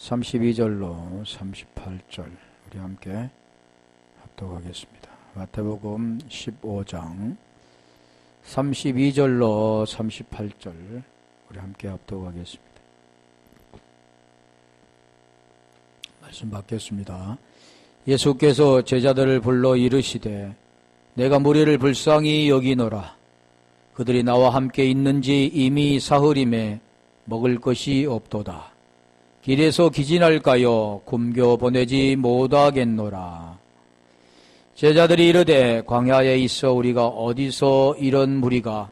32절로 38절 우리 함께 합독하겠습니다. 마태복음 15장 32절로 38절 우리 함께 합독하겠습니다. 말씀 받겠습니다. 예수께서 제자들을 불러 이르시되 내가 무리를 불쌍히 여기노라. 그들이 나와 함께 있는지 이미 사흘임에 먹을 것이 없도다. 길에서 기진할까요? 굶겨 보내지 못하겠노라. 제자들이 이르되 광야에 있어 우리가 어디서 이런 무리가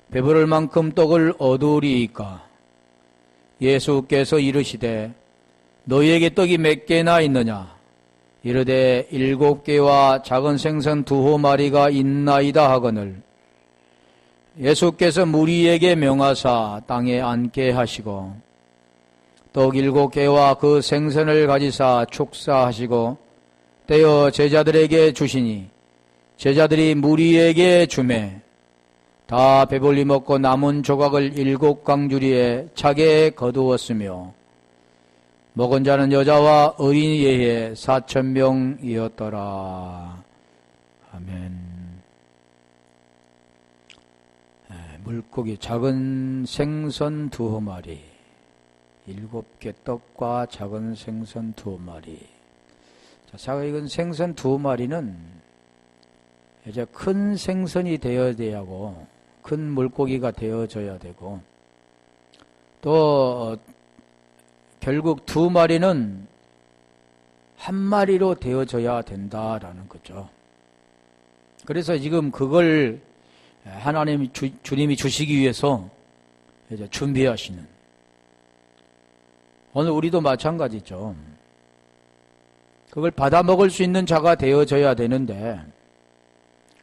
배부를 만큼 떡을 얻으리이까? 예수께서 이르시되 너희에게 떡이 몇 개나 있느냐? 이르되 7개와 작은 생선 2마리가 있나이다 하거늘 예수께서 무리에게 명하사 땅에 앉게 하시고 떡 7개와 그 생선을 가지사 축사하시고 떼어 제자들에게 주시니 제자들이 무리에게 주매 다 배불리 먹고 남은 조각을 7강주리에 차게 거두었으며 먹은 자는 여자와 어린이 외에 4,000명이었더라. 아멘. 물고기 작은 생선 2마리 7개 떡과 작은 생선 2마리. 자, 이건 생선 2마리는 이제 큰 생선이 되어야 하고 큰 물고기가 되어져야 되고 또 결국 2마리는 한 마리로 되어져야 된다라는 거죠. 그래서 지금 그걸 하나님 주님이 주시기 위해서 이제 준비하시는. 오늘 우리도 마찬가지죠. 그걸 받아 먹을 수 있는 자가 되어져야 되는데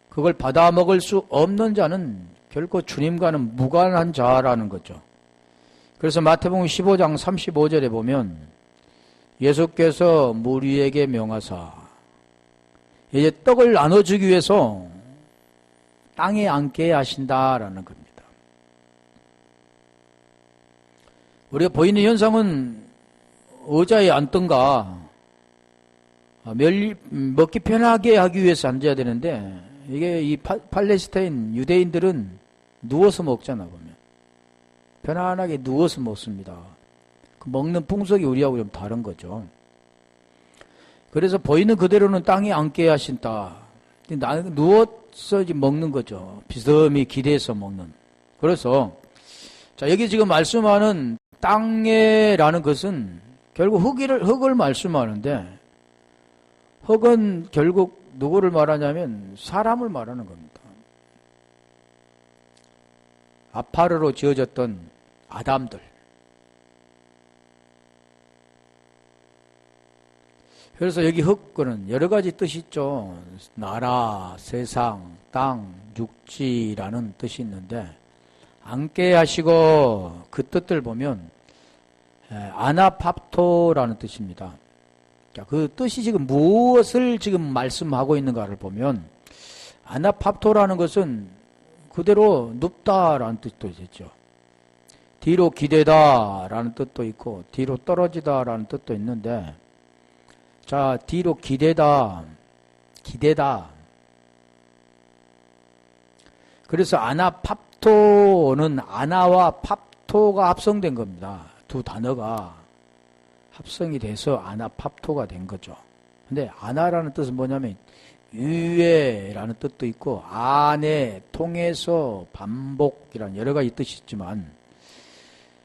그걸 받아 먹을 수 없는 자는 결코 주님과는 무관한 자라는 거죠. 그래서 마태복음 15장 35절에 보면 예수께서 무리에게 명하사 이제 떡을 나눠주기 위해서 땅에 앉게 하신다라는 겁니다. 우리가 보이는 현상은 의자에 앉든가 먹기 편하게 하기 위해서 앉아야 되는데 이게 이 팔레스타인 유대인들은 누워서 먹잖아 보면. 편안하게 누워서 먹습니다. 그 먹는 풍속이 우리하고 좀 다른 거죠. 그래서 보이는 그대로는 땅에 앉게 하신다. 누워서 먹는 거죠. 비스듬히 기대서 먹는. 그래서 자 여기 지금 말씀하는 땅에라는 것은 결국 흙을 말씀하는데 흙은 결국 누구를 말하냐면 사람을 말하는 겁니다. 아파르로 지어졌던 아담들. 그래서 여기 흙은 여러 가지 뜻이 있죠. 나라, 세상, 땅, 육지라는 뜻이 있는데 앉게 하시고 그 뜻들 보면 아나팝토라는 뜻입니다. 그 뜻이 지금 무엇을 지금 말씀하고 있는가를 보면 아나팝토라는 것은 그대로 눕다라는 뜻도 있죠. 뒤로 기대다라는 뜻도 있고 뒤로 떨어지다라는 뜻도 있는데 자 뒤로 기대다 그래서 아나팝토는 아나와 팝토가 합성된 겁니다. 두 단어가 합성이 돼서 아나팝토가 된 거죠. 근데 아나라는 뜻은 뭐냐면 위에라는 뜻도 있고 안에 통해서 반복이라는 여러 가지 뜻이 있지만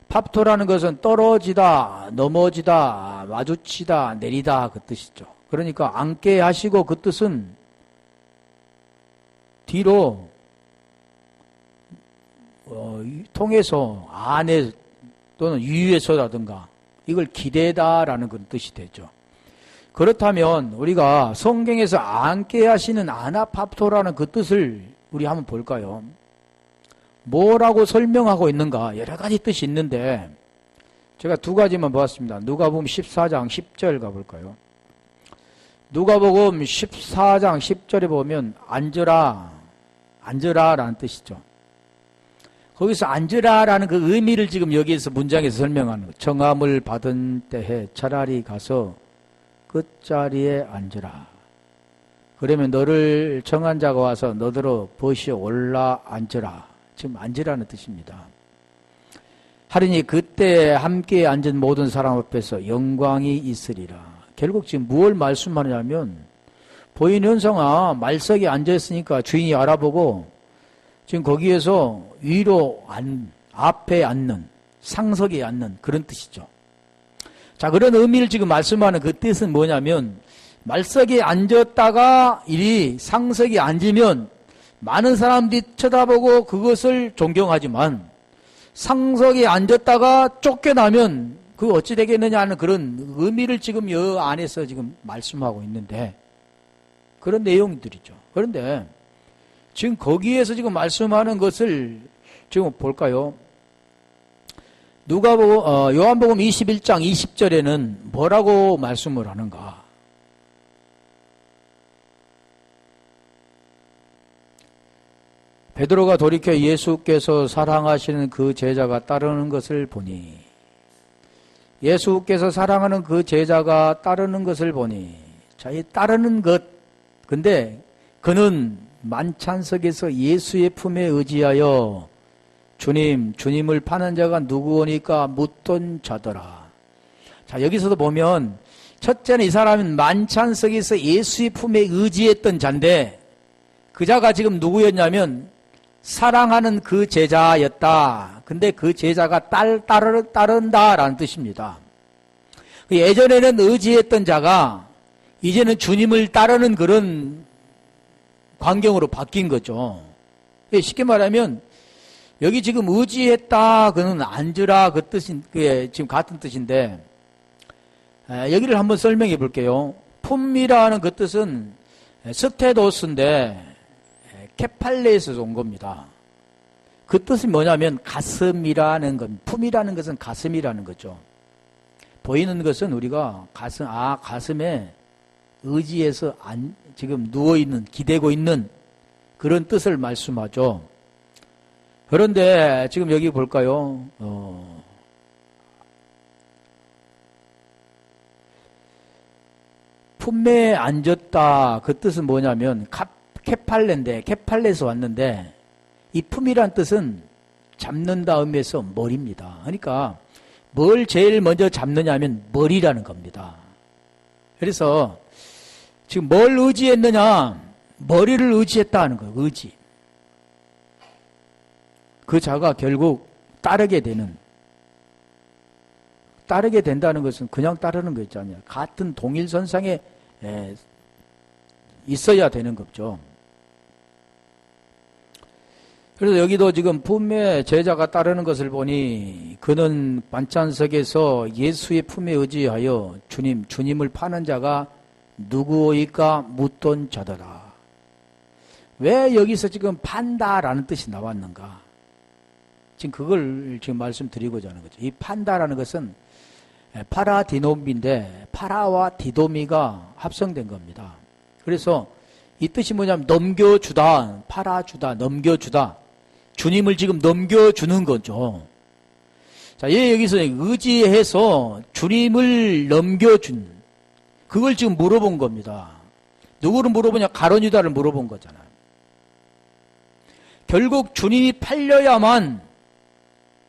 팝토라는 것은 떨어지다, 넘어지다, 마주치다, 내리다 그 뜻이죠. 그러니까 앉게 하시고 그 뜻은 뒤로 통해서 안에 또는 위에서라든가 이걸 기대다라는 그런 뜻이 되죠. 그렇다면 우리가 성경에서 앉게 하시는 아나팝토라는 그 뜻을 우리 한번 볼까요? 뭐라고 설명하고 있는가? 여러 가지 뜻이 있는데 제가 2가지만 보았습니다. 누가복음 14장 10절 가볼까요? 누가복음 14장 10절에 보면 앉으라 라는 뜻이죠. 거기서 앉으라라는 그 의미를 지금 여기에서 문장에서 설명하는 거예요. 청함을 받은 때에 차라리 가서 그 자리에 앉으라. 그러면 너를 청한 자가 와서 너더러 벗어 올라 앉으라. 지금 앉으라는 뜻입니다. 하리니 그때 함께 앉은 모든 사람 앞에서 영광이 있으리라. 결국 지금 무엇을 말씀하냐면 보이는 현상아 말석에 앉아있으니까 주인이 알아보고 지금 거기에서 위로 앞에 앉는 상석에 앉는 그런 뜻이죠. 자, 그런 의미를 지금 말씀하는 그 뜻은 뭐냐면 말석에 앉았다가 이리 상석에 앉으면 많은 사람들이 쳐다보고 그것을 존경하지만 상석에 앉았다가 쫓겨나면 그 어찌 되겠느냐 하는 그런 의미를 지금 이 안에서 지금 말씀하고 있는데 그런 내용들이죠. 그런데 지금 거기에서 지금 말씀하는 것을 지금 볼까요? 요한복음 21장 20절에는 뭐라고 말씀을 하는가? 베드로가 돌이켜 예수께서 사랑하시는 그 제자가 따르는 것을 보니 예수께서 사랑하는 그 제자가 따르는 것을 보니 자, 이 따르는 것 근데 그는 만찬석에서 예수의 품에 의지하여 주님을 파는 자가 누구오니까 묻던 자더라. 자, 여기서도 보면 첫째는 이 사람은 만찬석에서 예수의 품에 의지했던 자인데 그 자가 지금 누구였냐면 사랑하는 그 제자였다. 근데 그 제자가 따른다라는 뜻입니다. 예전에는 의지했던 자가 이제는 주님을 따르는 그런 광경으로 바뀐 거죠. 쉽게 말하면 여기 지금 의지했다 그는 앉으라 그 뜻인 그게 지금 같은 뜻인데 여기를 한번 설명해 볼게요. 품이라는 그 뜻은 스테도스인데 케팔레에서 온 겁니다. 그 뜻이 뭐냐면 가슴이라는 것, 품이라는 것은 가슴이라는 거죠. 보이는 것은 우리가 가슴에 의지해서 지금 누워있는, 기대고 있는 그런 뜻을 말씀하죠. 그런데 지금 여기 볼까요? 품에 앉았다. 그 뜻은 뭐냐면 케팔레인데 케팔레에서 왔는데 이 품이란 뜻은 잡는다 의미에서 머리입니다. 그러니까 뭘 제일 먼저 잡느냐면 머리라는 겁니다. 그래서 지금 뭘 의지했느냐? 머리를 의지했다는 거예요. 의지. 그 자가 결국 따르게 된다는 것은 그냥 따르는 거 있잖아요. 같은 동일선상에 있어야 되는 거죠. 그래서 여기도 지금 품에 제자가 따르는 것을 보니 그는 만찬석에서 예수의 품에 의지하여 주님을 파는 자가 누구이까 묻던 자더라. 왜 여기서 지금 판다라는 뜻이 나왔는가? 지금 그걸 지금 말씀드리고자 하는 거죠. 이 판다라는 것은 파라디노미인데 파라와 디도미가 합성된 겁니다. 그래서 이 뜻이 뭐냐면 넘겨주다, 팔아주다, 넘겨주다. 주님을 지금 넘겨주는 거죠. 자, 여기서 의지해서 주님을 넘겨준, 그걸 지금 물어본 겁니다. 누구를 물어보냐? 가룟 유다를 물어본 거잖아요. 결국 주님이 팔려야만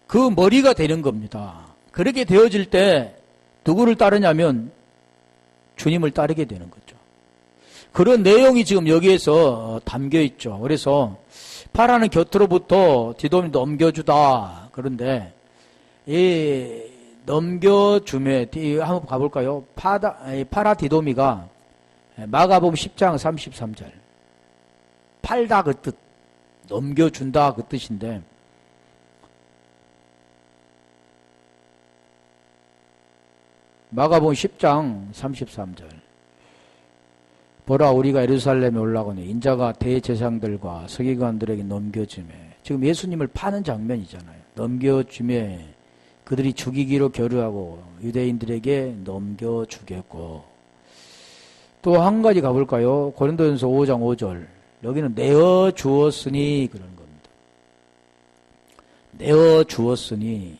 그 머리가 되는 겁니다. 그렇게 되어질 때 누구를 따르냐면 주님을 따르게 되는 거죠. 그런 내용이 지금 여기에서 담겨 있죠. 그래서 파라는 곁으로부터 디돔이 넘겨주다. 그런데 이 넘겨줌에 한번 가볼까요? 파라 디도미가 마가복음 10장 33절 팔다 그 뜻, 넘겨준다 그 뜻인데 마가복음 10장 33절 보라 우리가 예루살렘에 올라가니 인자가 대제사장들과 서기관들에게 넘겨주매 지금 예수님을 파는 장면이잖아요. 넘겨주매 그들이 죽이기로 결의하고 유대인들에게 넘겨주겠고 또 한 가지 가볼까요? 고린도전서 5장 5절 여기는 내어 주었으니 그런 겁니다. 내어 주었으니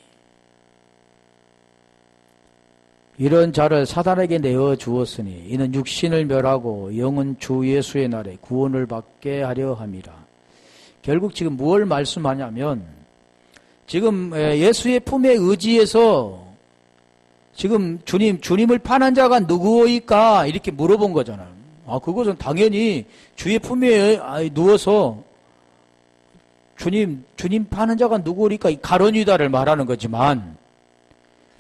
이런 자를 사단에게 내어 주었으니 이는 육신을 멸하고 영은 주 예수의 날에 구원을 받게 하려 함이라. 결국 지금 무엇을 말씀하냐면 지금 예수의 품에 의지해서 지금 주님을 파는 자가 누구이까 이렇게 물어본 거잖아요. 그것은 당연히 주의 품에 누워서 주님 파는 자가 누구니까 이 가룟 유다를 말하는 거지만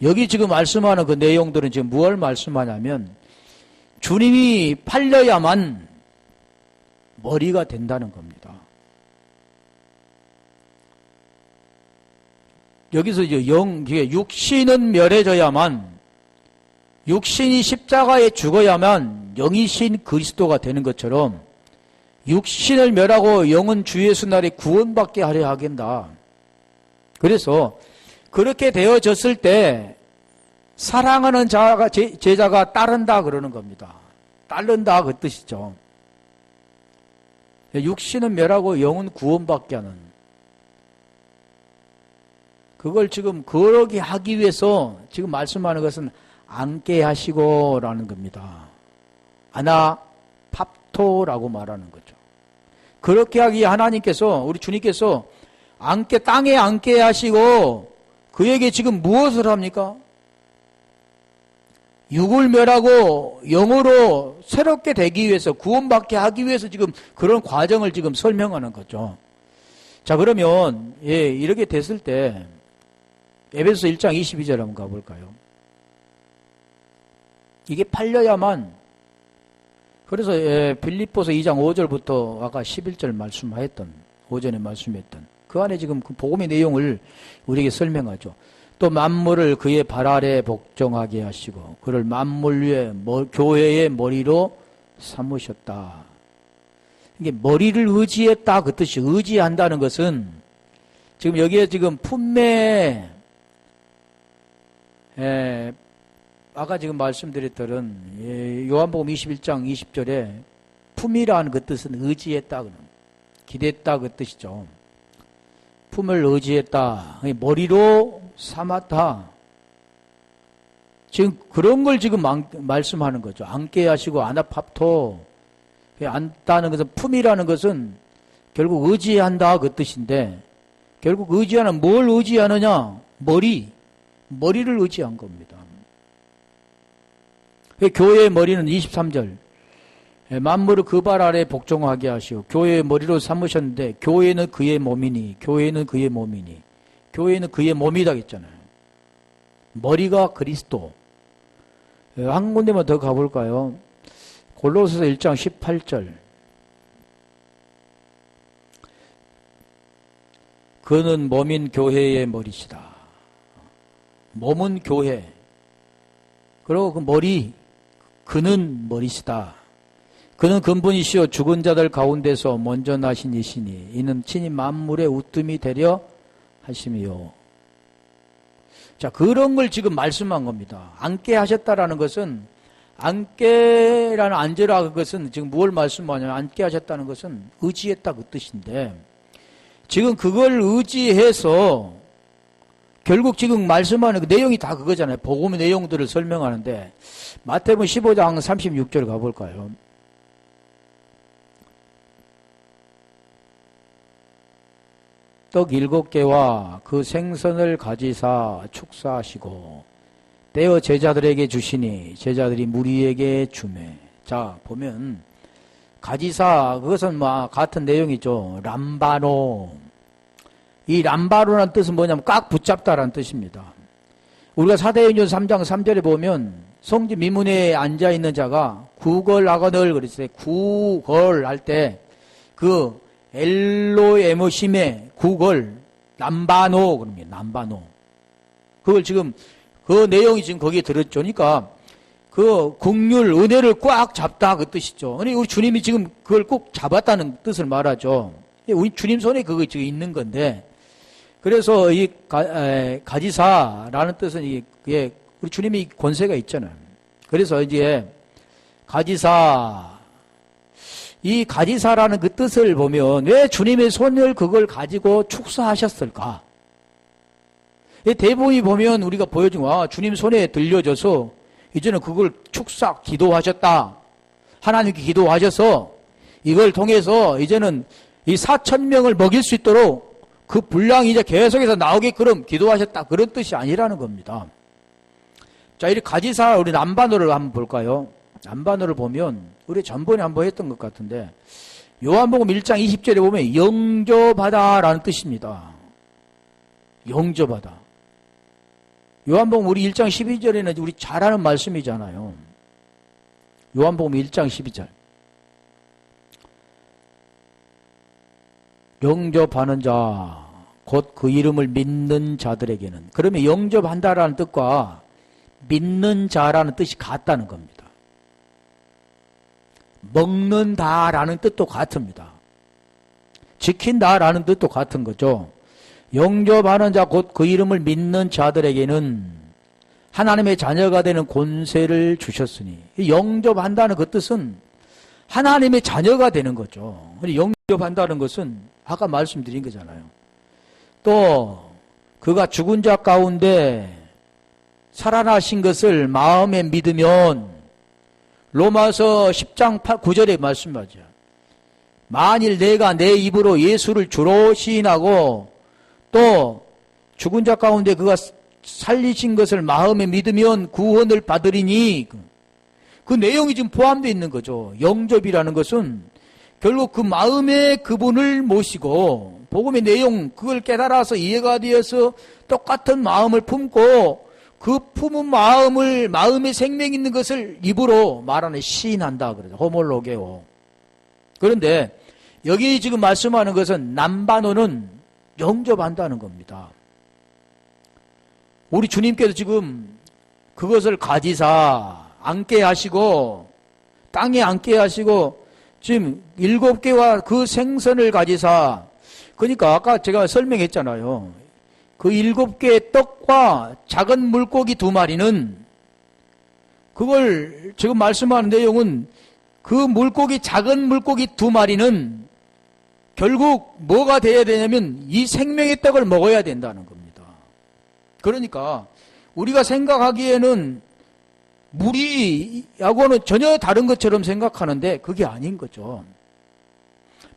여기 지금 말씀하는 그 내용들은 지금 무엇을 말씀하냐면 주님이 팔려야만 머리가 된다는 겁니다. 여기서 이제 육신은 멸해져야만, 육신이 십자가에 죽어야만 영이신 그리스도가 되는 것처럼 육신을 멸하고 영은 주 예수 날에 구원받게 하려 하겠다. 그래서 그렇게 되어졌을 때 사랑하는 제자가 따른다 그러는 겁니다. 따른다 그 뜻이죠. 육신은 멸하고 영은 구원받게 하는, 그걸 지금 그러게 하기 위해서 지금 말씀하는 것은 앉게 하시고라는 겁니다. 아나팝토라고 말하는 거죠. 그렇게 하기 하나님께서, 우리 주님께서 땅에 앉게 하시고 그에게 지금 무엇을 합니까? 육을 멸하고 영으로 새롭게 되기 위해서, 구원받게 하기 위해서 지금 그런 과정을 지금 설명하는 거죠. 자, 그러면 이렇게 됐을 때 에베소서 1장 22절 한번 가볼까요? 이게 팔려야만, 그래서 빌립보서 2장 5절부터 아까 11절 말씀하였던, 오전에 말씀했던 그 안에 지금 그 복음의 내용을 우리에게 설명하죠. 또 만물을 그의 발 아래 복종하게 하시고 그를 만물 위에 교회의 머리로 삼으셨다. 이게 머리를 의지했다 그 뜻이, 의지한다는 것은 지금 여기에 지금 품매에 아까 지금 말씀드렸던 요한복음 21장 20절에 품이라는 그 뜻은 의지했다, 기댔다 그 뜻이죠. 품을 의지했다, 머리로 삼았다. 지금 그런 걸 지금 말씀하는 거죠. 앉게 하시고 아나팝토, 앉다는 것은, 품이라는 것은 결국 의지한다 그 뜻인데, 결국 의지하는, 뭘 의지하느냐? 머리를 의지한 겁니다. 교회의 머리는 23절, 만물을 그 발 아래 복종하게 하시고 교회의 머리로 삼으셨는데, 교회는 그의 몸이니, 교회는 그의 몸이니, 교회는 그의 몸이다 했잖아요. 머리가 그리스도. 한 군데만 더 가볼까요? 골로새서 1장 18절. 그는 몸인 교회의 머리시다. 몸은 교회. 그리고 그 머리, 그는 머리시다. 그는 근본이시요 죽은 자들 가운데서 먼저 나신 이시니 이는 친히 만물의 우뜸이 되려 하심이요. 자, 그런 걸 지금 말씀한 겁니다. 앉게 하셨다라는 것은, 앉게라는 앉으라 그것은 지금 무엇을 말씀하냐면, 앉게 하셨다는 것은 의지했다 그 뜻인데, 지금 그걸 의지해서 결국 지금 말씀하는 그 내용이 다 그거잖아요. 복음의 내용들을 설명하는데, 마태복음 15장 36절 가볼까요? 떡 7개와 그 생선을 가지사 축사하시고 떼어 제자들에게 주시니 제자들이 무리에게 주매. 자, 보면 가지사, 그것은 같은 내용이죠. 람바노. 이 람바노라는 뜻은 뭐냐면 꽉 붙잡다라는 뜻입니다. 우리가 사도행전 3장 3절에 보면 성지 미문에 앉아있는 자가 구걸하거늘 그랬어요. 구걸할 때 그 엘로에모심의 구걸, 남바노, 그럽니다. 남바노. 그걸 지금, 그 내용이 지금 거기에 들었죠. 그러니까, 그 긍휼, 은혜를 꽉 잡다 그 뜻이죠. 우리 주님이 지금 그걸 꼭 잡았다는 뜻을 말하죠. 우리 주님 손에 그거 지금 있는 건데, 그래서 이 가지사라는 뜻은 이게 우리 주님이 권세가 있잖아요. 그래서 이제 가지사, 이 가지사라는 그 뜻을 보면 왜 주님의 손을 그걸 가지고 축사하셨을까? 대부분이 보면 우리가 보여준 거, 주님 손에 들려져서 이제는 그걸 축사 기도하셨다. 하나님께 기도하셔서 이걸 통해서 이제는 이 4,000명을 먹일 수 있도록 그 분량이 이제 계속해서 나오게끔 기도하셨다. 그런 뜻이 아니라는 겁니다. 자, 이 가지사 우리 남반어를 한번 볼까요? 남반어를 보면 우리 전번에 한번 했던 것 같은데 요한복음 1장 20절에 보면 영접하다라는 뜻입니다. 영접하다. 요한복음 우리 1장 12절에는 우리 잘 아는 말씀이잖아요. 요한복음 1장 12절. 영접하는 자, 곧 그 이름을 믿는 자들에게는. 그러면 영접한다라는 뜻과 믿는 자라는 뜻이 같다는 겁니다. 먹는다라는 뜻도 같습니다. 지킨다라는 뜻도 같은 거죠. 영접하는 자, 곧 그 이름을 믿는 자들에게는 하나님의 자녀가 되는 권세를 주셨으니, 영접한다는 그 뜻은 하나님의 자녀가 되는 거죠. 영접한다는 것은 아까 말씀드린 거잖아요. 또 그가 죽은 자 가운데 살아나신 것을 마음에 믿으면 로마서 10장 9절에 말씀하죠. 만일 내가 내 입으로 예수를 주로 시인하고 또 죽은 자 가운데 그가 살리신 것을 마음에 믿으면 구원을 받으리니, 그 내용이 지금 포함되어 있는 거죠. 영접이라는 것은 결국 그 마음에 그분을 모시고 복음의 내용 그걸 깨달아서 이해가 되어서 똑같은 마음을 품고 그 품은 마음을, 마음에 생명 있는 것을 입으로 말하는 시인한다 그러죠. 호몰로게오. 그런데 여기 지금 말씀하는 것은 남반어는 영접한다는 겁니다. 우리 주님께서 지금 그것을 가지사 앉게 하시고 땅에 앉게 하시고 지금 7개와 그 생선을 가지사, 그러니까 아까 제가 설명했잖아요. 그 7개의 떡과 작은 물고기 2마리는, 그걸 지금 말씀하는 내용은 그 물고기, 작은 물고기 2마리는 결국 뭐가 돼야 되냐면 이 생명의 떡을 먹어야 된다는 겁니다. 그러니까 우리가 생각하기에는 무리하고는 전혀 다른 것처럼 생각하는데 그게 아닌 거죠.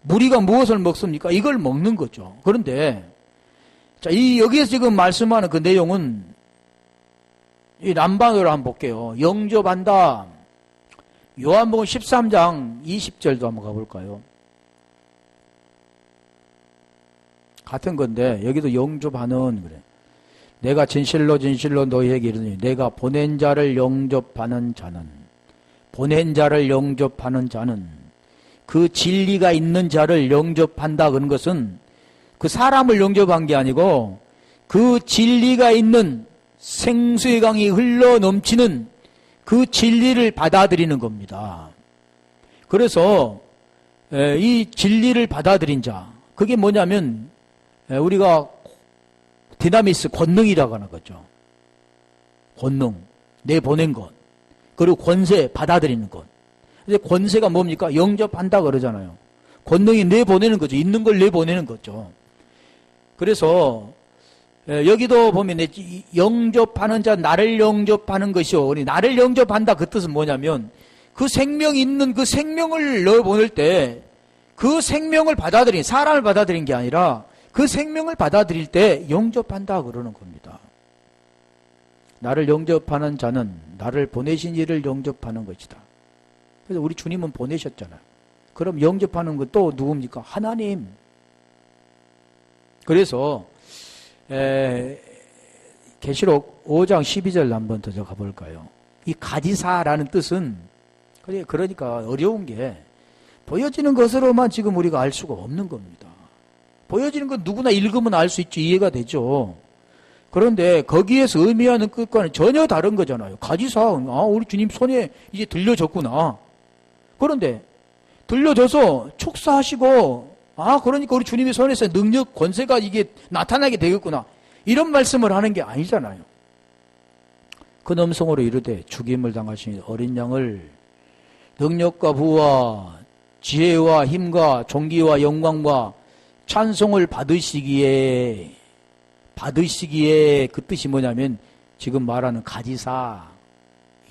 무리가 무엇을 먹습니까? 이걸 먹는 거죠. 그런데 자, 여기에서 지금 말씀하는 그 내용은 이 남방으로 한번 볼게요. 영접한다. 요한복음 13장 20절도 한번 가볼까요? 같은 건데 여기도 영접하는 그래. 내가 진실로 진실로 너희에게 이르노니 내가 보낸 자를 영접하는 자는, 보낸 자를 영접하는 자는, 그 진리가 있는 자를 영접한다 그런 것은 그 사람을 영접한 게 아니고 그 진리가 있는 생수의 강이 흘러 넘치는 그 진리를 받아들이는 겁니다. 그래서 이 진리를 받아들인 자, 그게 뭐냐면 우리가 디나미스, 권능이라고 하는 거죠. 권능, 내보낸 것. 그리고 권세, 받아들이는 것. 이제 권세가 뭡니까? 영접한다 그러잖아요. 권능이 내보내는 거죠. 있는 걸 내보내는 거죠. 그래서 여기도 보면 영접하는 자, 나를 영접하는 것이요. 나를 영접한다 그 뜻은 뭐냐면 그 생명이 있는 그 생명을 넣어보낼 때 그 생명을 받아들인, 사람을 받아들인 게 아니라 그 생명을 받아들일 때 영접한다 그러는 겁니다. 나를 영접하는 자는 나를 보내신 이를 영접하는 것이다. 그래서 우리 주님은 보내셨잖아요. 그럼 영접하는 건 또 누굽니까? 하나님. 그래서 계시록 5장 12절 한번 더 가볼까요? 이 가지사라는 뜻은 그러니까 어려운 게 보여지는 것으로만 지금 우리가 알 수가 없는 겁니다. 보여지는 건 누구나 읽으면 알 수 있죠. 이해가 되죠. 그런데 거기에서 의미하는 뜻과는 전혀 다른 거잖아요. 가지사, 우리 주님 손에 이제 들려졌구나. 그런데 들려져서 축사하시고, 그러니까 우리 주님의 손에서 능력, 권세가 이게 나타나게 되겠구나. 이런 말씀을 하는 게 아니잖아요. 큰 음성으로 이르되 죽임을 당하신 어린 양을 능력과 부와 지혜와 힘과 존귀와 영광과 찬송을 받으시기에 받으시기에 그 뜻이 뭐냐면 지금 말하는 가지사,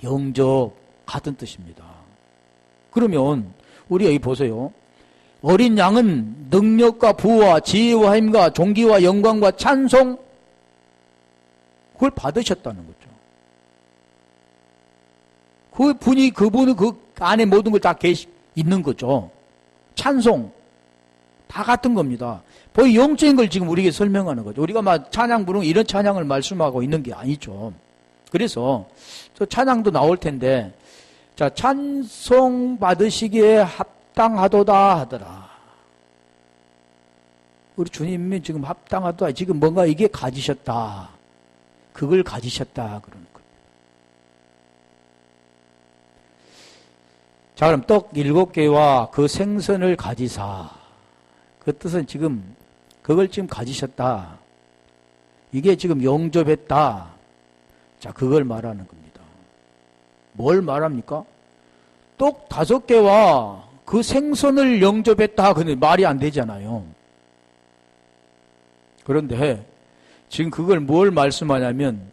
영접 같은 뜻입니다. 그러면 우리 여기 보세요. 어린 양은 능력과 부와 지혜와 힘과 존귀와 영광과 찬송 그걸 받으셨다는 거죠. 그분은 그 안에 모든 걸 다 있는 거죠. 찬송 다 같은 겁니다. 거의 영적인 걸 지금 우리에게 설명하는 거죠. 우리가 막 찬양 부르는 이런 찬양을 말씀하고 있는 게 아니죠. 그래서 저 찬양도 나올 텐데, 자, 찬송 받으시기에 합당하도다 하더라. 우리 주님이 지금 합당하도다. 지금 뭔가 이게 가지셨다. 그걸 가지셨다. 그러는 거예요. 자, 그럼 떡 7개와 그 생선을 가지사. 그 뜻은 지금 그걸 지금 가지셨다. 이게 지금 영접했다. 자, 그걸 말하는 겁니다. 뭘 말합니까? 떡 5개와 그 생선을 영접했다. 근데 말이 안 되잖아요. 그런데 지금 그걸 뭘 말씀하냐면,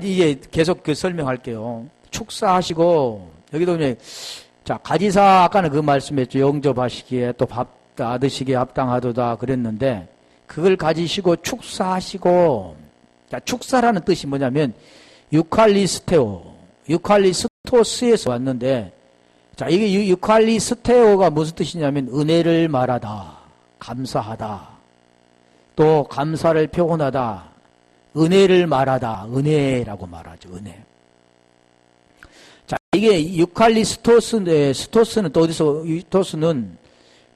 이제 계속 설명할게요. 축사하시고, 여기도 이제, 자, 가지사, 아까는 그 말씀했죠. 영접하시기에 또 밥 받으시기에 합당하도다 그랬는데, 그걸 가지시고 축사하시고, 자, 축사라는 뜻이 뭐냐면, 유칼리스토스에서 왔는데, 자, 이게 유칼리스테오가 무슨 뜻이냐면, 은혜를 말하다, 감사하다, 또 감사를 표현하다, 은혜를 말하다, 은혜라고 말하죠, 은혜. 자, 이게 유칼리스토스인데, 스토스는 또 어디서, 스토스는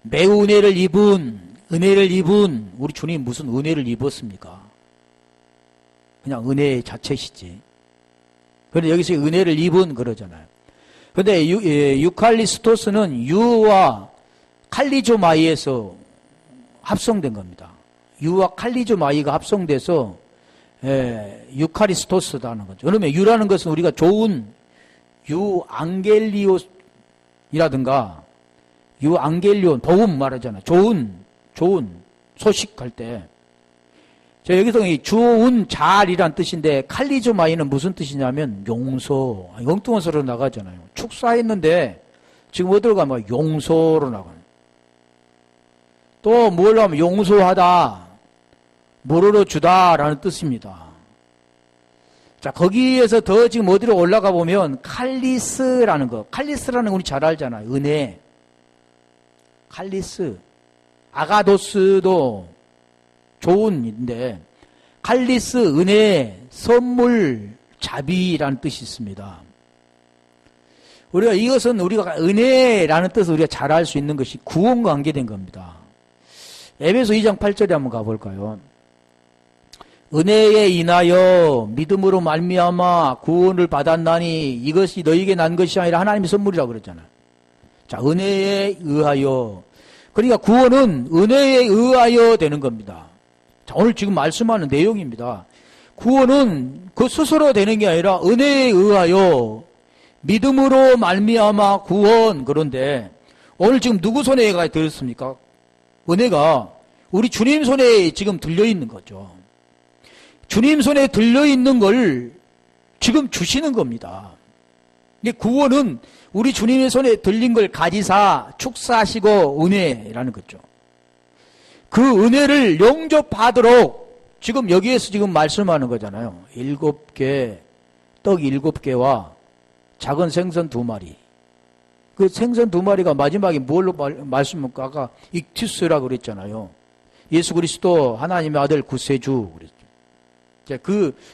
매우 은혜를 입은, 우리 주님 무슨 은혜를 입었습니까? 그냥 은혜 자체시지. 그런데 여기서 은혜를 입은 그러잖아요. 근데 유칼리스토스는 유와 칼리조마이에서 합성된 겁니다. 유와 칼리조마이가 합성돼서 유카리스토스라는 거죠. 그러면 유라는 것은 우리가 좋은 유앙겔리오이라든가 유앙겔리온 복음 말하잖아요. 좋은 소식 할 때. 자, 여기서 이 좋은 잘이란 뜻인데 칼리조마이는 무슨 뜻이냐면 용서. 엉뚱한 소리로 나가잖아요. 축사했는데 지금 어디로 가면 용서로 나가요. 또 뭘 하면 용서하다, 무료로 주다라는 뜻입니다. 자, 거기에서 더 지금 어디로 올라가 보면 칼리스라는 거. 칼리스라는 거 우리 잘 알잖아요. 은혜. 칼리스. 아가도스도 좋은인데 칼리스, 은혜, 선물, 자비라는 뜻이 있습니다. 이것은 우리가 은혜라는 뜻을 우리가 잘 알 수 있는 것이 구원과 관계된 겁니다. 에베소 2장 8절에 한번 가볼까요? 은혜에 인하여 믿음으로 말미암아 구원을 받았나니 이것이 너희에게 난 것이 아니라 하나님의 선물이라고 그랬잖아요. 자, 은혜에 의하여. 그러니까 구원은 은혜에 의하여 되는 겁니다. 자, 오늘 지금 말씀하는 내용입니다. 구원은 그 스스로 되는 게 아니라 은혜에 의하여 믿음으로 말미암아 구원. 그런데 오늘 지금 누구 손에 들었습니까? 은혜가 우리 주님 손에 지금 들려있는 거죠. 주님 손에 들려있는 걸 지금 주시는 겁니다. 구원은 우리 주님의 손에 들린 걸 가지사 축사하시고 은혜라는 거죠. 그 은혜를 영접하도록 지금 여기에서 지금 말씀하는 거잖아요. 7개, 떡 7개와 작은 생선 2마리. 그 생선 2마리가 마지막에 뭘로 말씀할까? 아까 익투스라고 그랬잖아요. 예수 그리스도 하나님의 아들 구세주 그랬죠.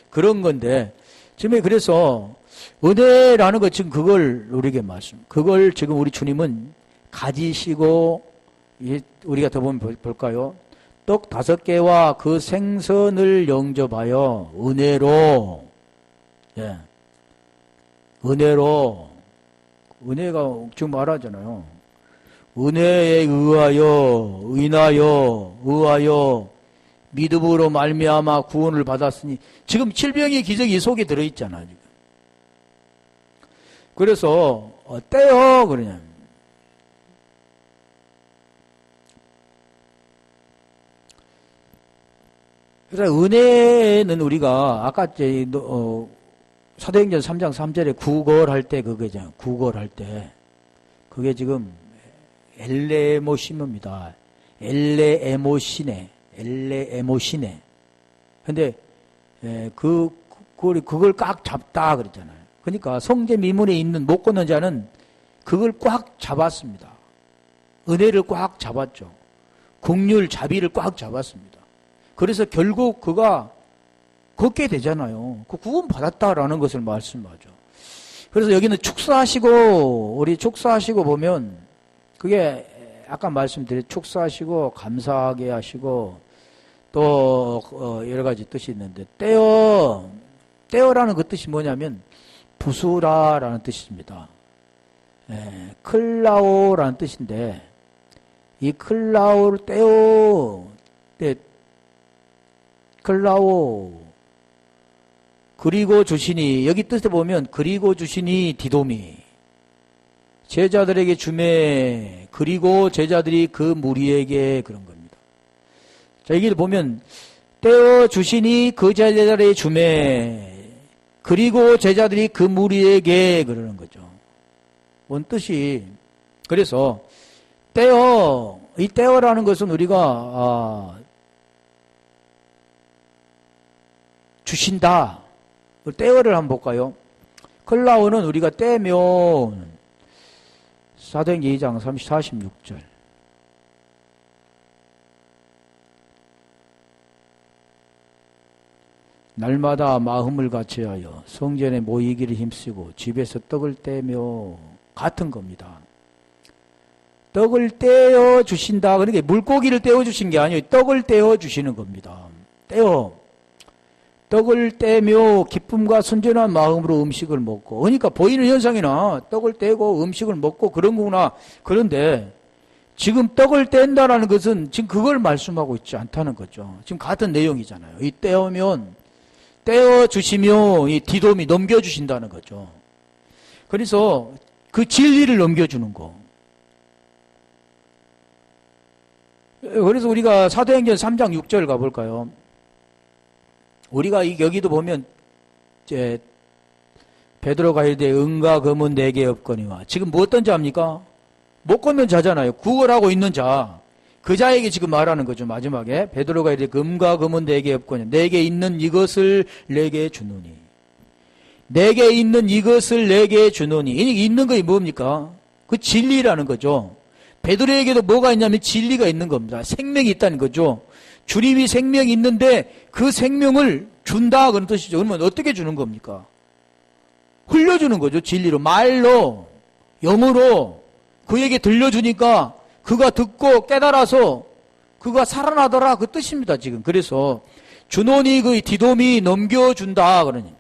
그런 건데, 지금 그래서 은혜라는 것 지금 그걸 우리에게 그걸 지금 우리 주님은 가지시고, 우리가 더 보면 볼까요? 떡 5개와 그 생선을 영접하여 은혜로, 은혜가 지금 말하잖아요. 은혜에 의하여 믿음으로 말미암아 구원을 받았으니 지금 질병의 기적이 이 속에 들어있잖아요. 지금. 그래서 어때요? 그러냐. 그래서 은혜는 우리가 아까 사도행전 3장 3절에 구걸할 때 그거잖아요. 구걸할 때 그게 지금 엘레모시모입니다. 엘레에모시네. 근데 그걸 꽉 잡다 그랬잖아요. 그러니까 성제 미문에 있는 못 걷는 자는 그걸 꽉 잡았습니다. 은혜를 꽉 잡았죠. 긍휼 자비를 꽉 잡았습니다. 그래서 결국 그가 걷게 되잖아요. 그 구원 받았다라는 것을 말씀하죠. 그래서 여기는 우리 축사하시고 보면 그게 아까 말씀드린 축사하시고 감사하게 하시고 또 여러 가지 뜻이 있는데 떼어라는 그 뜻이 뭐냐면 부수라라는 뜻입니다. 클라오라는 뜻인데 이 클라오를 클라오 그리고 주시니 여기 뜻에 보면 그리고 주시니 디도미 제자들에게 주매 그리고 제자들이 그 무리에게 그런 겁니다. 자 여기를 보면 떼어 주시니 그 제자들에게 주매 그리고 제자들이 그 무리에게 그러는 거죠. 뭔 뜻이 그래서 이 떼어라는 것은 우리가 주신다. 떼어를 한번 볼까요? 클라오는 우리가 떼면 사도행전 2장 46절 날마다 마음을 같이하여 성전에 모이기를 힘쓰고 집에서 떡을 떼며 같은 겁니다. 떡을 떼어 주신다. 그러니까 물고기를 떼어 주신 게 아니에요. 떡을 떼어 주시는 겁니다. 떡을 떼며 기쁨과 순전한 마음으로 음식을 먹고 그러니까 보이는 현상이나 떡을 떼고 음식을 먹고 그런 거구나. 그런데 지금 떡을 뗀다라는 것은 지금 그걸 말씀하고 있지 않다는 거죠. 지금 같은 내용이잖아요. 이 떼어 주시며 이 디돔이 넘겨주신다는 거죠. 그래서 그 진리를 넘겨주는 거. 그래서 우리가 사도행전 3장 6절 가볼까요? 우리가 여기도 보면 이제 베드로가 이르되 은과 금은 내게 없거니와 지금 뭐 어떤 자입니까? 못 걷는 자잖아요. 구걸하고 있는 자. 그 자에게 지금 말하는 거죠. 마지막에 베드로가 이르되 은과 금은 내게 없거니와 내게 있는 이것을 내게 주노니 내게 있는 이것을 내게 주노니 있는 것이 뭡니까? 그 진리라는 거죠. 베드로에게도 뭐가 있냐면 진리가 있는 겁니다. 생명이 있다는 거죠. 주님이 생명이 있는데 그 생명을 준다 그런 뜻이죠. 그러면 어떻게 주는 겁니까? 흘려주는 거죠. 진리로 말로 영으로 그에게 들려주니까 그가 듣고 깨달아서 그가 살아나더라 그 뜻입니다. 지금 그래서 주노니 그 디돔이 넘겨준다 그러니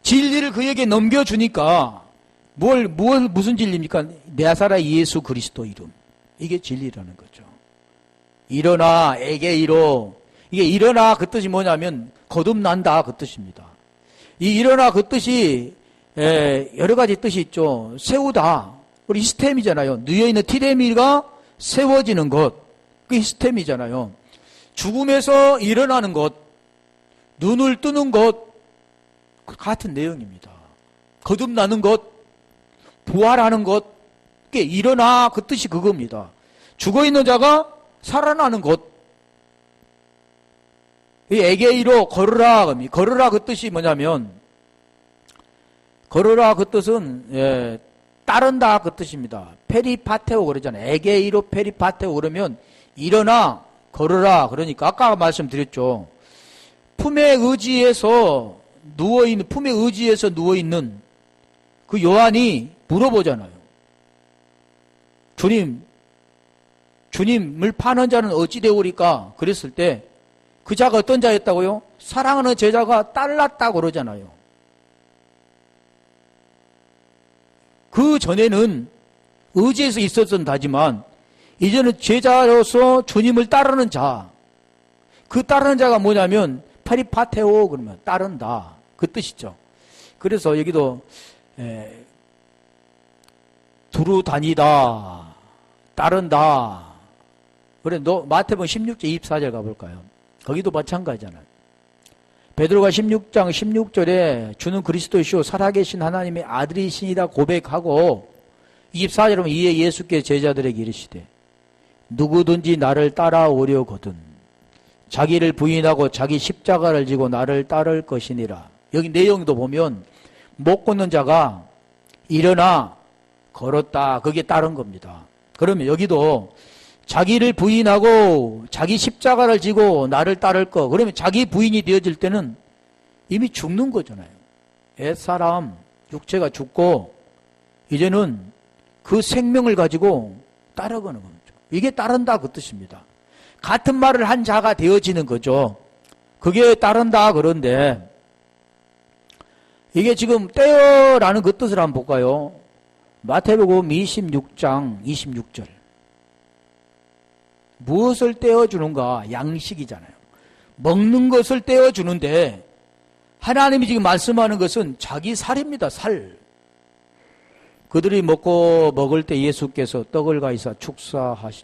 진리를 그에게 넘겨주니까 무슨 진리입니까? 나사렛 예수 그리스도 이름 이게 진리라는 거죠. 일어나 에게 이로 이게 일어나 그 뜻이 뭐냐면 거듭난다 그 뜻입니다. 이 일어나 그 뜻이 여러 가지 뜻이 있죠. 세우다 우리 시스템이잖아요. 누워있는 티레미가 세워지는 것 그게 시스템이잖아요. 죽음에서 일어나는 것 눈을 뜨는 것 같은 내용입니다. 거듭나는 것 부활하는 것 그게 일어나 그 뜻이 그겁니다. 죽어있는 자가 살아나는 것. 이 에게이로 걸으라 그 뜻이 뭐냐면 걸으라 그 뜻은 따른다 그 뜻입니다. 페리파테오 그러잖아요. 에게이로 페리파테오 그러면 일어나 걸으라 그러니까 아까 말씀드렸죠. 품에 의지해서 누워있는 그 요한이 물어보잖아요. 주님을 파는 자는 어찌 되오리까? 그랬을 때 그 자가 어떤 자였다고요? 사랑하는 제자가 딸랐다고 그러잖아요. 그 전에는 의지에서 있었던 자지만 이제는 제자로서 주님을 따르는 자. 그 따르는 자가 뭐냐면 파리파테오 그러면 따른다. 그 뜻이죠. 그래서 여기도 두루 다니다. 따른다. 그래, 마태복음 16장 24절 가볼까요? 거기도 마찬가지잖아요. 베드로가 16장 16절에 주는 그리스도이시오 살아계신 하나님의 아들이시니라 고백하고 24절에 보면 이에 예수께 제자들에게 이르시되 누구든지 나를 따라오려거든 자기를 부인하고 자기 십자가를 지고 나를 따를 것이니라. 여기 내용도 보면 못 걷는 자가 일어나 걸었다. 그게 따른 겁니다. 그러면 여기도 자기를 부인하고 자기 십자가를 지고 나를 따를 거. 그러면 자기 부인이 되어질 때는 이미 죽는 거잖아요. 옛사람 육체가 죽고 이제는 그 생명을 가지고 따라가는 겁니다. 이게 따른다 그 뜻입니다. 같은 말을 한 자가 되어지는 거죠. 그게 따른다 그런데 이게 지금 떼어라는 그 뜻을 한번 볼까요? 마태복음 26장 26절. 무엇을 떼어주는가? 양식이잖아요. 먹는 것을 떼어주는데 하나님이 지금 말씀하는 것은 자기 살입니다. 살. 그들이 먹고 먹을 때 예수께서 떡을 가지사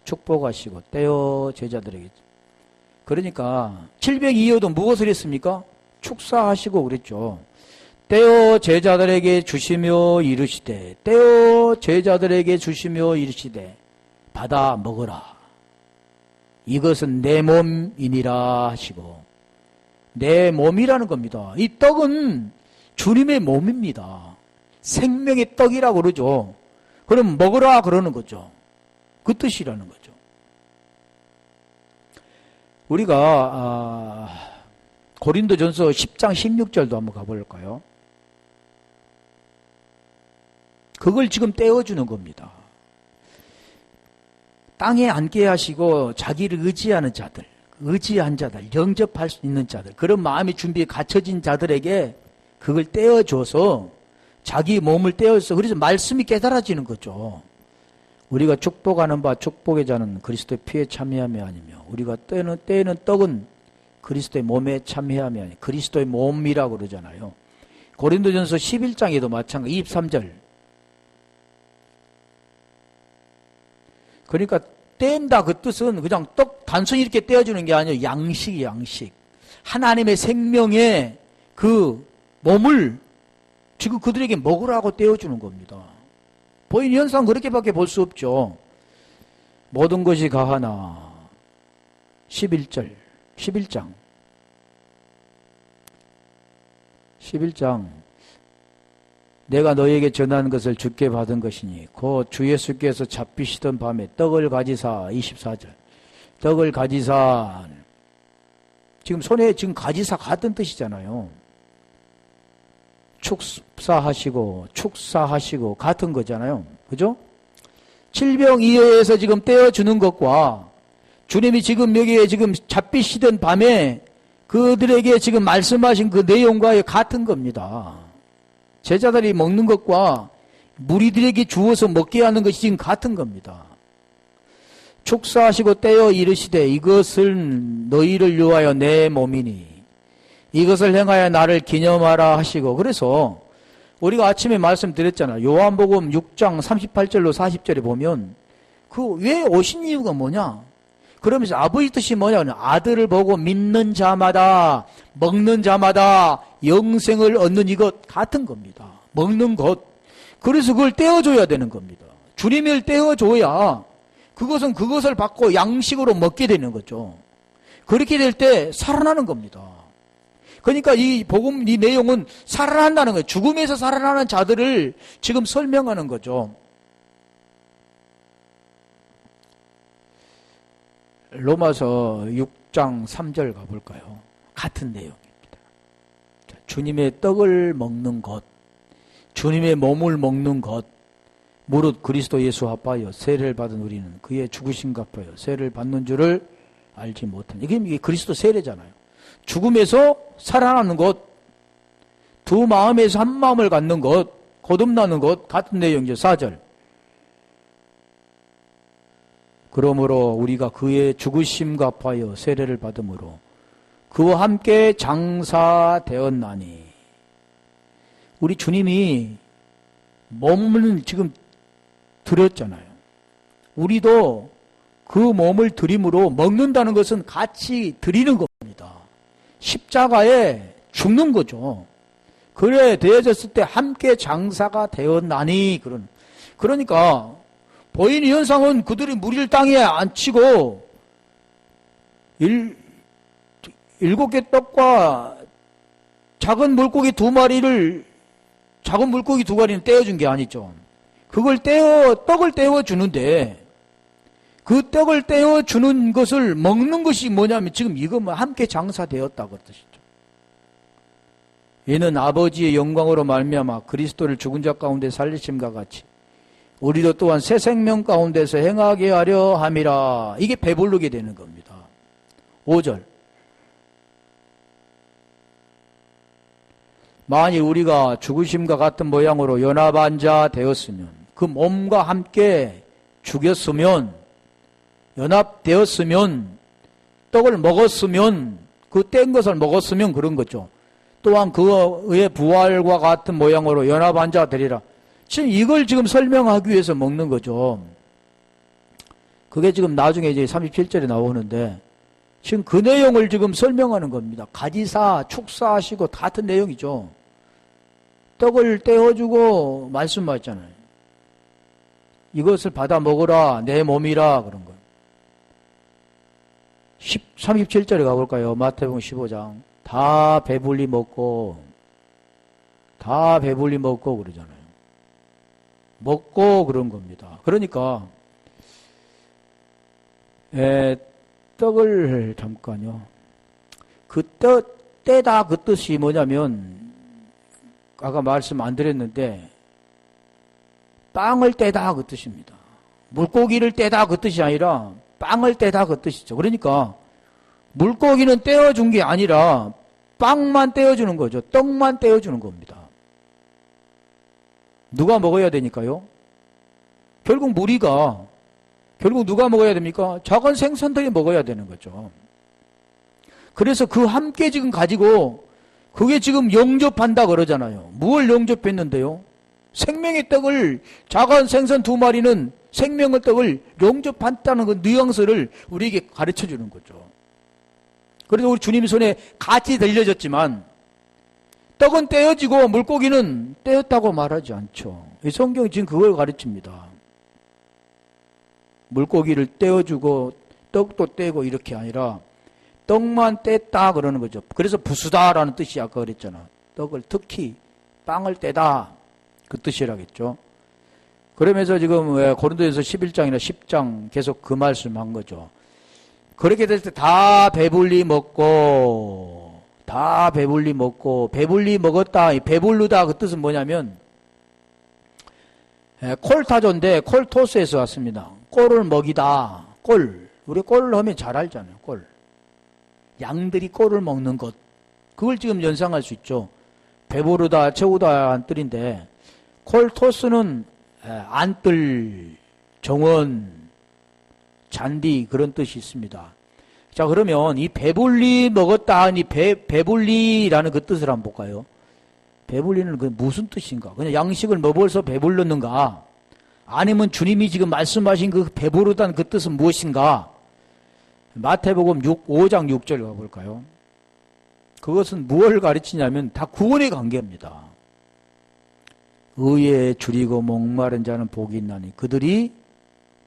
축복하시고 떼어 제자들에게. 그러니까 700 이후도 무엇을 했습니까? 축사하시고 그랬죠. 떼어 제자들에게 주시며 이르시되 떼어 제자들에게 주시며 이르시되 받아 먹어라. 이것은 내 몸이니라 하시고 내 몸이라는 겁니다. 이 떡은 주님의 몸입니다. 생명의 떡이라고 그러죠. 그럼 먹으라 그러는 거죠. 그 뜻이라는 거죠. 우리가 고린도전서 10장 16절도 한번 가볼까요? 그걸 지금 떼어주는 겁니다. 땅에 앉게 하시고 자기를 의지하는 자들, 의지한 자들, 영접할 수 있는 자들, 그런 마음의 준비에 갖춰진 자들에게 그걸 떼어줘서 자기 몸을 떼어서 그래서 말씀이 깨달아지는 거죠. 우리가 축복하는 바 축복의 자는 그리스도의 피에 참여하며 아니며 우리가 떼는 떡은 그리스도의 몸에 참여하며 아니 그리스도의 몸이라고 그러잖아요. 고린도전서 11장에도 마찬가지 23절. 그러니까 뗀다 그 뜻은 그냥 떡 단순히 이렇게 떼어주는 게 아니에요. 양식이 양식. 하나님의 생명의 그 몸을 지금 그들에게 먹으라고 떼어주는 겁니다. 보이는 현상 그렇게밖에 볼 수 없죠. 모든 것이 가하나 11장 11장 내가 너에게 전한 것을 주께 받은 것이니 곧 주 예수께서 잡히시던 밤에 떡을 가지사 24절 떡을 가지사 지금 손에 지금 가지사 같은 뜻이잖아요. 축사하시고 같은 거잖아요. 그죠? 칠병 이하에서 지금 떼어주는 것과 주님이 지금 여기에 지금 잡히시던 밤에 그들에게 지금 말씀하신 그 내용과 같은 겁니다. 제자들이 먹는 것과 무리들에게 주어서 먹게 하는 것이 지금 같은 겁니다. 축사하시고 떼어 이르시되 이것을 너희를 위하여 내 몸이니 이것을 행하여 나를 기념하라 하시고 그래서 우리가 아침에 말씀드렸잖아요. 요한복음 6장 38절로 40절에 보면 그 왜 오신 이유가 뭐냐? 그러면서 아버지 뜻이 뭐냐? 아들을 보고 믿는 자마다 먹는 자마다 영생을 얻는 이것 같은 겁니다. 먹는 것. 그래서 그걸 떼어줘야 되는 겁니다. 주님을 떼어줘야 그것을 받고 양식으로 먹게 되는 거죠. 그렇게 될 때 살아나는 겁니다. 그러니까 이 복음, 이 내용은 살아난다는 거예요. 죽음에서 살아나는 자들을 지금 설명하는 거죠. 로마서 6장 3절 가볼까요? 같은 내용입니다. 주님의 떡을 먹는 것, 주님의 몸을 먹는 것, 무릇 그리스도 예수 합하여 세례를 받은 우리는 그의 죽으신 값하여 세례를 받는 줄을 알지 못하니 이게 그리스도 세례잖아요. 죽음에서 살아나는 것, 두 마음에서 한 마음을 갖는 것, 거듭나는 것 같은 내용이죠. 4절. 그러므로 우리가 그의 죽으심 값하여 세례를 받음으로 그와 함께 장사되었나니 우리 주님이 몸을 지금 드렸잖아요. 우리도 그 몸을 드림으로 먹는다는 것은 같이 드리는 겁니다. 십자가에 죽는 거죠. 그래 되어졌을 때 함께 장사가 되었나니 그러니까 보이는 현상은 그들이 무리를 땅에 앉히고 7개 떡과 작은 물고기 2마리를 작은 물고기 2마리는 떼어준 게 아니죠. 떡을 떼어주는데 그 떡을 떼어주는 것을 먹는 것이 뭐냐면 지금 이거 함께 장사되었다고 뜻이죠. 이는 아버지의 영광으로 말미암아 그리스도를 죽은 자 가운데 살리심과 같이 우리도 또한 새 생명 가운데서 행하게 하려 함이라. 이게 배부르게 되는 겁니다. 5절. 만일 우리가 죽으심과 같은 모양으로 연합한 자 되었으면 그 몸과 함께 죽였으면 연합되었으면 떡을 먹었으면 그 뗀 것을 먹었으면 그런 거죠. 또한 그의 부활과 같은 모양으로 연합한 자 되리라. 지금 이걸 지금 설명하기 위해서 먹는 거죠. 그게 지금 나중에 이제 37절에 나오는데 지금 그 내용을 지금 설명하는 겁니다. 가지사, 축사하시고 같은 내용이죠. 떡을 떼어주고 말씀하셨잖아요. 이것을 받아 먹으라 내 몸이라 그런 거예요. 37절에 가볼까요? 마태복음 15장. 다 배불리 먹고 그러잖아요. 먹고 그런 겁니다. 그러니까 떡을 잠깐요. 그 떼다 그 뜻이 뭐냐면 아까 말씀 안 드렸는데 빵을 떼다 그 뜻입니다. 물고기를 떼다 그 뜻이 아니라 빵을 떼다 그 뜻이죠. 그러니까 물고기는 떼어준 게 아니라 빵만 떼어주는 거죠. 떡만 떼어주는 겁니다. 누가 먹어야 되니까요? 결국 누가 먹어야 됩니까? 작은 생선들이 먹어야 되는 거죠. 그래서 그 함께 지금 가지고 그게 지금 영접한다 그러잖아요. 무엇을 영접했는데요? 생명의 떡을 작은 생선 2마리는 생명의 떡을 영접한다는 그 뉘앙스를 우리에게 가르쳐 주는 거죠. 그래서 우리 주님 손에 같이 들려졌지만 떡은 떼어지고 물고기는 떼었다고 말하지 않죠. 이 성경이 지금 그걸 가르칩니다. 물고기를 떼어주고 떡도 떼고 이렇게 아니라 떡만 뗐다 그러는 거죠. 그래서 부수다라는 뜻이 아까 그랬잖아. 떡을 특히 빵을 떼다 그 뜻이라겠죠. 그러면서 지금 고린도전서 11장이나 10장 계속 그 말씀한 거죠. 그렇게 됐을 때 다 배불리 먹고 배불리 먹었다. 배불르다 그 뜻은 뭐냐면 콜타조인데 콜토스에서 왔습니다. 꼴을 먹이다. 우리 꼴을 하면 잘 알잖아요. 꼴. 양들이 꼴을 먹는 것. 그걸 지금 연상할 수 있죠. 배부르다, 채우다 한 뜻인데 콜토스는 안뜰, 정원, 잔디 그런 뜻이 있습니다. 자, 그러면 이 배불리 먹었다, 이 배불리라는 그 뜻을 한번 볼까요? 배불리는 그 무슨 뜻인가? 그냥 양식을 먹어서 배불렀는가? 아니면 주님이 지금 말씀하신 그 배부르다는 그 뜻은 무엇인가? 마태복음 5장 6절 가볼까요? 그것은 무엇을 가르치냐면 다 구원의 관계입니다. 의에 줄이고 목마른 자는 복이 있나니 그들이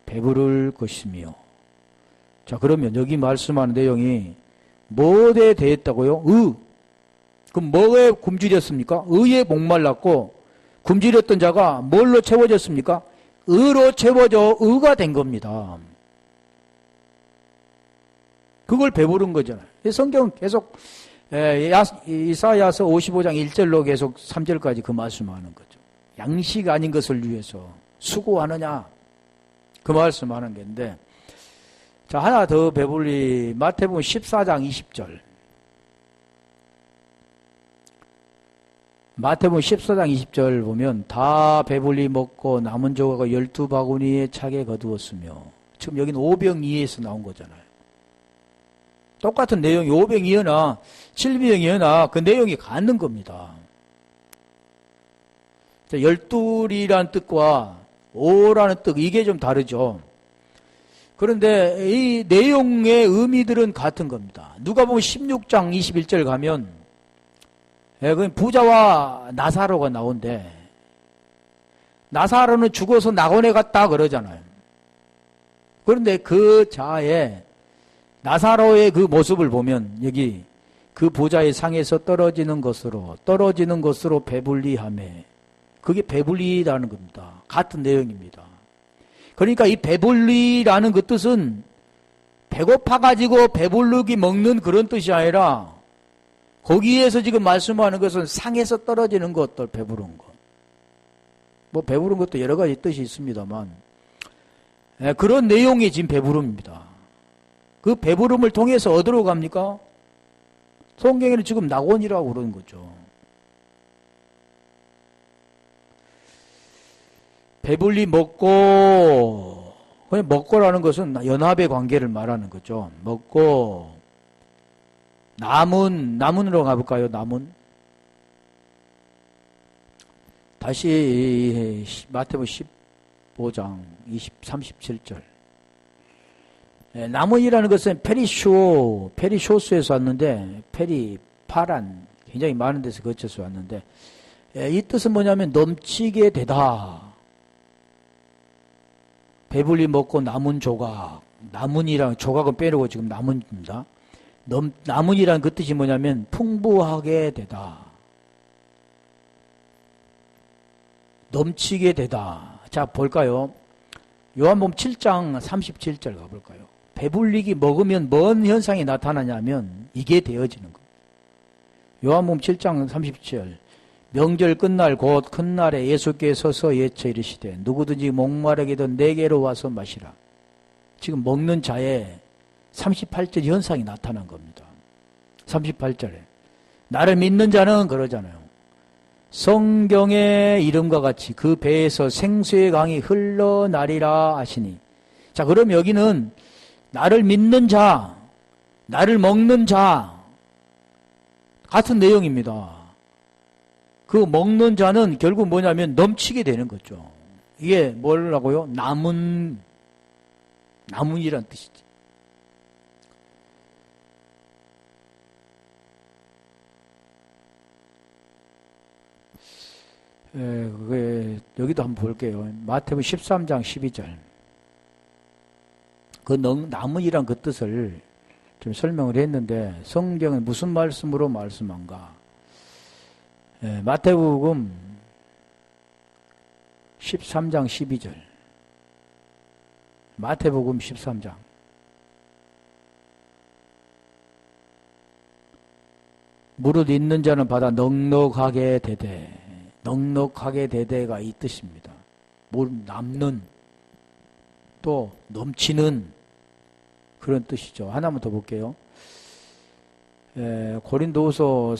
배부를 것이며. 자, 그러면 여기 말씀하는 내용이 뭐에 대했다고요? 그럼 뭐에 굶주렸습니까? 의에 목말랐고 굶주렸던 자가 뭘로 채워졌습니까? 의로 채워져 의가 된 겁니다. 그걸 배부른 거잖아요. 성경은 계속 이사야서 55장 1절로 계속 3절까지 그 말씀하는 거죠. 양식 아닌 것을 위해서 수고하느냐 그 말씀하는 건데, 자, 하나 더 배불리 마태복음 14장 20절. 마태복음 14장 20절 보면 다 배불리 먹고 남은 조각을 12바구니에 차게 거두었으며, 지금 여기는 오병이어에서 나온 거잖아요. 똑같은 내용이 오병이어나 칠병이어나 그 내용이 같는 겁니다. 열둘이라는 뜻과 오라는 뜻, 이게 좀 다르죠. 그런데 이 내용의 의미들은 같은 겁니다. 누가복음 16장 21절 가면 그 부자와 나사로가 나온대. 나사로는 죽어서 낙원에 갔다 그러잖아요. 그런데 그 자에 나사로의 그 모습을 보면 여기 그 부자의 상에서 떨어지는 것으로 배불리하매, 그게 배불리라는 겁니다. 같은 내용입니다. 그러니까 이 배불리라는 그 뜻은 배고파가지고 배부르기 먹는 그런 뜻이 아니라 거기에서 지금 말씀하는 것은 상에서 떨어지는 것들, 배부른 것. 뭐 배부른 것도 여러 가지 뜻이 있습니다만 그런 내용이 지금 배부름입니다. 그 배부름을 통해서 어디로 갑니까? 성경에는 지금 낙원이라고 그러는 거죠. 배불리 먹고, 그냥 먹고라는 것은 연합의 관계를 말하는 거죠. 먹고, 남은으로 가볼까요? 남은. 다시 마태복음 15장 37절. 남은이라는 것은 페리쇼스에서 왔는데, 파란, 굉장히 많은 데서 거쳐서 왔는데, 이 뜻은 뭐냐면 넘치게 되다. 배불리 먹고 남은 조각, 남은이랑 조각은 빼려고 지금 남은입니다. 남은이란 그 뜻이 뭐냐면 풍부하게 되다. 넘치게 되다. 자, 볼까요? 요한복음 7장 37절 가볼까요? 배불리기 먹으면 뭔 현상이 나타나냐면 이게 되어지는 겁니다. 요한복음 7장 37절. 명절 끝날 곧 큰 날에 예수께서 서서 예쳐 이르시되 누구든지 목마르게든 내게로 와서 마시라. 지금 먹는 자에 38절 현상이 나타난 겁니다. 38절에 나를 믿는 자는 그러잖아요. 성경의 이름과 같이 그 배에서 생수의 강이 흘러나리라 하시니. 자, 그럼 여기는 나를 믿는 자, 나를 먹는 자 같은 내용입니다. 그 먹는 자는 결국 뭐냐면 넘치게 되는 거죠. 이게 뭐라고요? 남은이란 뜻이지. 여기도 한번 볼게요. 마태복음 13장 12절. 그 남은이란 그 뜻을 좀 설명을 했는데 성경은 무슨 말씀으로 말씀한가? 마태복음 13장 12절. 마태복음 13장. 무릇 있는 자는 받아 넉넉하게 되되, 넉넉하게 되되가 이 뜻입니다. 뭘 남는, 또 넘치는 그런 뜻이죠. 하나만 더 볼게요. 고린도후서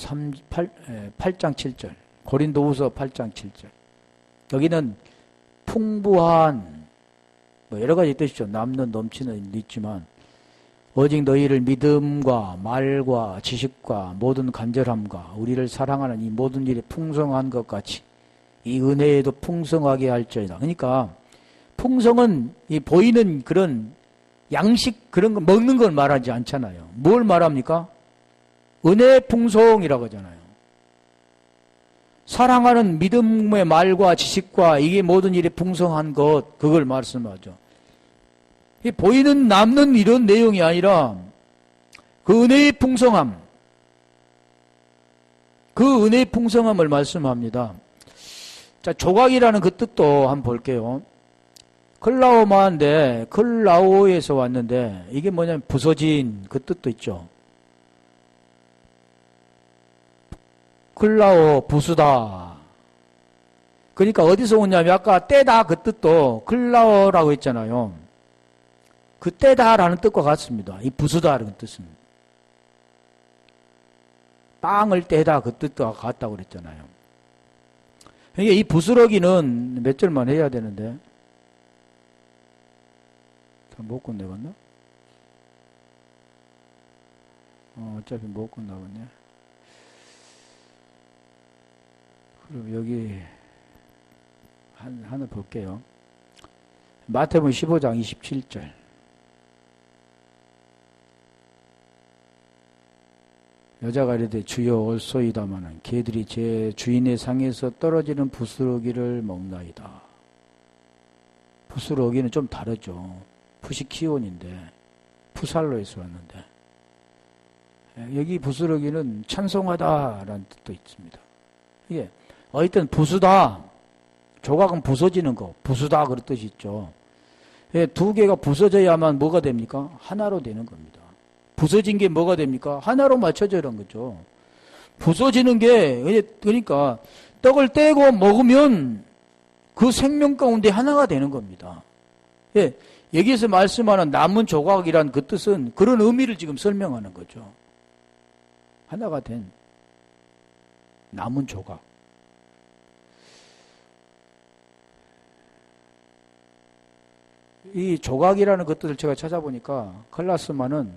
8장 7절. 고린도후서 8장 7절. 여기는 풍부한 뭐 여러 가지 뜻이죠. 남는 넘치는 있지만 오직 너희를 믿음과 말과 지식과 모든 간절함과 우리를 사랑하는 이 모든 일에 풍성한 것 같이 이 은혜에도 풍성하게 할지어다. 그러니까 풍성은 이 보이는 그런 양식 그런 거 먹는 걸 말하지 않잖아요. 뭘 말합니까? 은혜의 풍성이라고 하잖아요. 사랑하는 믿음의 말과 지식과 이게 모든 일이 풍성한 것, 그걸 말씀하죠. 보이는 남는 이런 내용이 아니라 그 은혜의 풍성함, 그 은혜의 풍성함을 말씀합니다. 자, 조각이라는 그 뜻도 한번 볼게요. 클라오마인데 클라오에서 왔는데 이게 뭐냐면 부서진 그 뜻도 있죠. 클라오 부수다. 그러니까 어디서 오냐면 아까 떼다 그 뜻도 클라오라고 했잖아요. 그 떼다라는 뜻과 같습니다. 이 부수다라는 뜻은 빵을 떼다 그 뜻과 같다고 그랬잖아요. 이게 이 부스러기는 몇 절만 해야 되는데 못 끝내봤나? 어차피 못 끝나겠네. 그럼 여기 하나 볼게요. 마태복음 15장 27절. 여자가 이르되 주여 올소이다마는 개들이 제 주인의 상에서 떨어지는 부스러기를 먹나이다. 부스러기는 좀 다르죠. 푸시키온인데 푸살로에서 왔는데 여기 부스러기는 찬송하다라는 뜻도 있습니다. 이게 어쨌든 부수다. 조각은 부서지는 거, 부수다 그런 뜻이 있죠. 두 개가 부서져야만 뭐가 됩니까? 하나로 되는 겁니다. 부서진 게 뭐가 됩니까? 하나로 맞춰져는 거죠. 부서지는 게 그러니까 떡을 떼고 먹으면 그 생명 가운데 하나가 되는 겁니다. 여기에서 말씀하는 남은 조각이란 그 뜻은 그런 의미를 지금 설명하는 거죠. 하나가 된 남은 조각. 이 조각이라는 것들을 제가 찾아보니까 클라스만은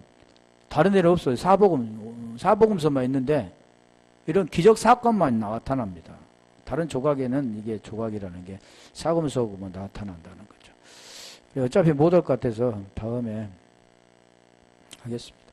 다른 데는 없어요. 사복음서만 있는데 이런 기적 사건만 나타납니다. 다른 조각에는 이게 조각이라는 게 사금속으로 나타난다는 거죠. 어차피 못 올 것 같아서 다음에 하겠습니다.